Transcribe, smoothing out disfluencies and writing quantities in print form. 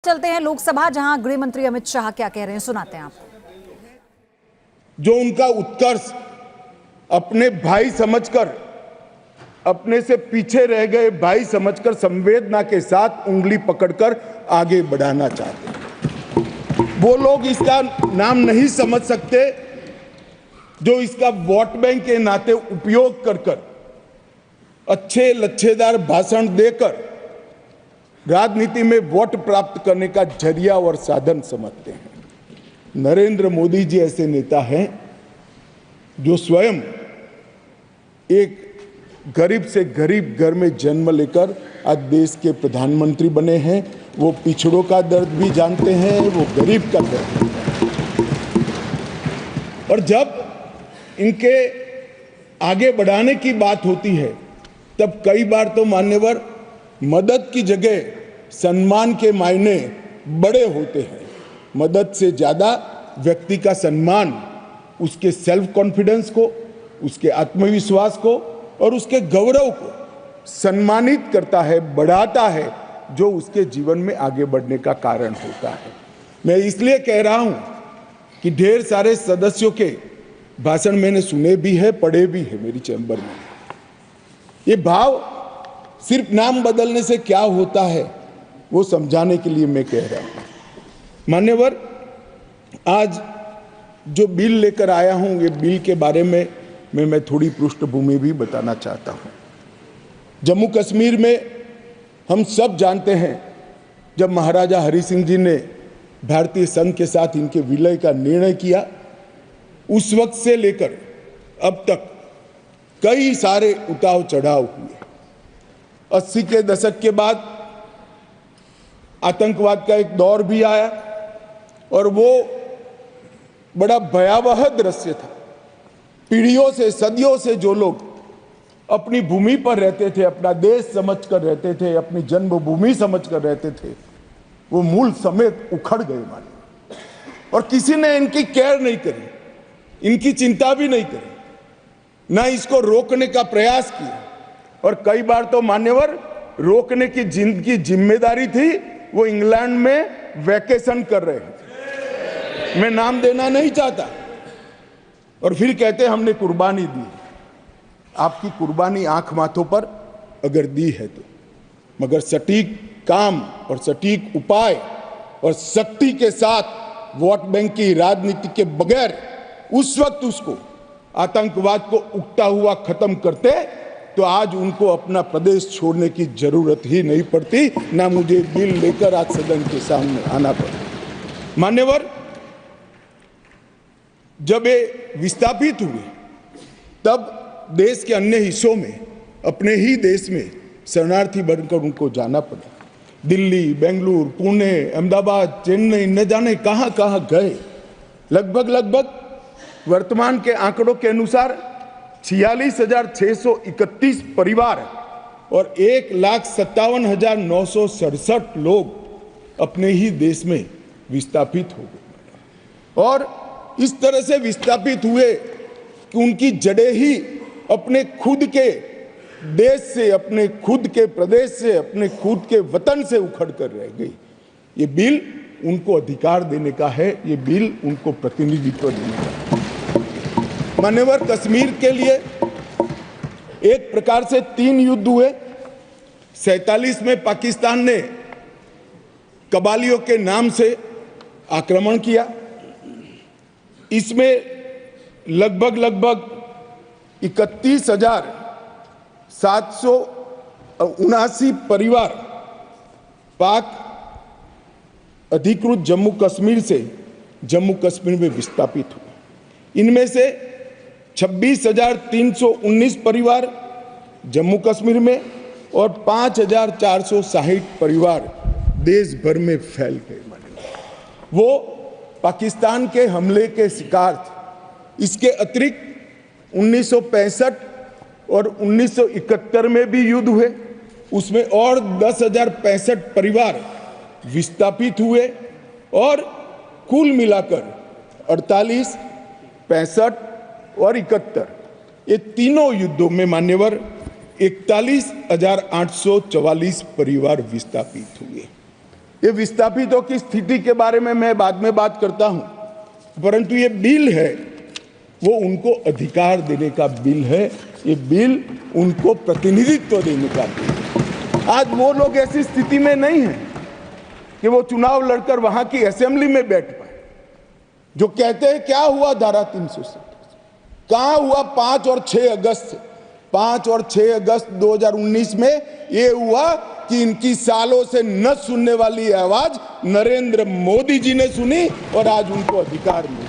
चलते हैं लोकसभा, जहां गृह मंत्री अमित शाह क्या कह रहे हैं, सुनाते हैं आपको। जो उनका उत्कर्ष अपने भाई समझकर, अपने से पीछे रह गए भाई समझकर संवेदना के साथ उंगली पकड़कर आगे बढ़ाना चाहते हैं। वो लोग इसका नाम नहीं समझ सकते जो इसका वोट बैंक के नाते उपयोग कर अच्छे लच्छेदार भाषण देकर राजनीति में वोट प्राप्त करने का जरिया और साधन समझते हैं। नरेंद्र मोदी जी ऐसे नेता हैं जो स्वयं एक गरीब से गरीब घर में जन्म लेकर आज देश के प्रधानमंत्री बने हैं। वो पिछड़ों का दर्द भी जानते हैं, वो गरीब का दर्द भी जानते हैं। और जब इनके आगे बढ़ाने की बात होती है तब कई बार तो मान्यवर मदद की जगह सम्मान के मायने बड़े होते हैं। मदद से ज्यादा व्यक्ति का सम्मान उसके सेल्फ कॉन्फिडेंस को, उसके आत्मविश्वास को और उसके गौरव को सम्मानित करता है, बढ़ाता है, जो उसके जीवन में आगे बढ़ने का कारण होता है। मैं इसलिए कह रहा हूं कि ढेर सारे सदस्यों के भाषण मैंने सुने भी है, पढ़े भी है मेरी चैम्बर में। ये भाव सिर्फ नाम बदलने से क्या होता है वो समझाने के लिए मैं कह रहा हूं। मान्यवर, आज जो बिल लेकर आया हूं, ये बिल के बारे में मैं थोड़ी पृष्ठभूमि भी बताना चाहता हूं। जम्मू कश्मीर में हम सब जानते हैं, जब महाराजा हरि सिंह जी ने भारतीय संघ के साथ इनके विलय का निर्णय किया, उस वक्त से लेकर अब तक कई सारे उतार चढ़ाव हुए। 80 के दशक के बाद आतंकवाद का एक दौर भी आया और वो बड़ा भयावह दृश्य था। पीढ़ियों से, सदियों से जो लोग अपनी भूमि पर रहते थे, अपना देश समझकर रहते थे, अपनी जन्मभूमि समझकर रहते थे, वो मूल समेत उखड़ गए माने। और किसी ने इनकी केयर नहीं करी, इनकी चिंता भी नहीं करी, ना इसको रोकने का प्रयास किया। और कई बार तो मान्यवर रोकने की जिनकी जिम्मेदारी थी वो इंग्लैंड में वैकेशन कर रहे हैं, मैं नाम देना नहीं चाहता, और फिर कहते हमने कुर्बानी दी। आपकी कुर्बानी आंख माथों पर अगर दी है तो, मगर सटीक काम और सटीक उपाय और शक्ति के साथ वोट बैंक की राजनीति के बगैर उस वक्त उसको आतंकवाद को उगता हुआ खत्म करते तो आज उनको अपना प्रदेश छोड़ने की जरूरत ही नहीं पड़ती, ना मुझे बिल लेकर आज सदन के सामने आना पड़ा। मान्यवर, जब ये विस्थापित हुए तब देश के अन्य हिस्सों में, अपने ही देश में शरणार्थी बनकर उनको जाना पड़ा। दिल्ली, बेंगलुरु, पुणे, अहमदाबाद, चेन्नई, न जाने कहां कहां गए। लगभग वर्तमान के आंकड़ों के अनुसार 46,631 परिवार और 1,57,967 लोग अपने ही देश में विस्थापित हो गए। और इस तरह से विस्थापित हुए कि उनकी जड़ें ही अपने खुद के देश से, अपने खुद के प्रदेश से, अपने खुद के वतन से उखड़ कर रह गई। ये बिल उनको अधिकार देने का है, ये बिल उनको प्रतिनिधित्व देने का है। मान्यवर, कश्मीर के लिए एक प्रकार से 3 युद्ध हुए। 47 में पाकिस्तान ने कबालियों के नाम से आक्रमण किया। इसमें लगभग 31,779 परिवार पाक अधिकृत जम्मू कश्मीर से जम्मू कश्मीर में विस्थापित हुए। इनमें से 26,319 परिवार जम्मू कश्मीर में और 5,460 परिवार देश भर में फैल गए। वो पाकिस्तान के हमले के शिकार थे। इसके अतिरिक्त 1965 और 1971 में भी युद्ध हुए, उसमें और 10,065 परिवार विस्थापित हुए और कुल मिलाकर 48, 65 और 71 ये तीनों युद्धों में मान्यवर 41,844 परिवार विस्थापित हुए। ये विस्थापितों की स्थिति के बारे में मैं बाद में बात करता हूं, परंतु ये बिल है वो उनको अधिकार देने का बिल है। ये बिल उनको प्रतिनिधित्व देने का बिल है। आज वो लोग ऐसी स्थिति में नहीं है कि वो चुनाव लड़कर वहां की असेंबली में बैठ पाए। जो कहते हैं क्या हुआ धारा 370, कहां हुआ 5 और 6 अगस्त 5 और 6 अगस्त 2019 में ये हुआ कि इनकी सालों से न सुनने वाली आवाज नरेंद्र मोदी जी ने सुनी और आज उनको अधिकार मिला।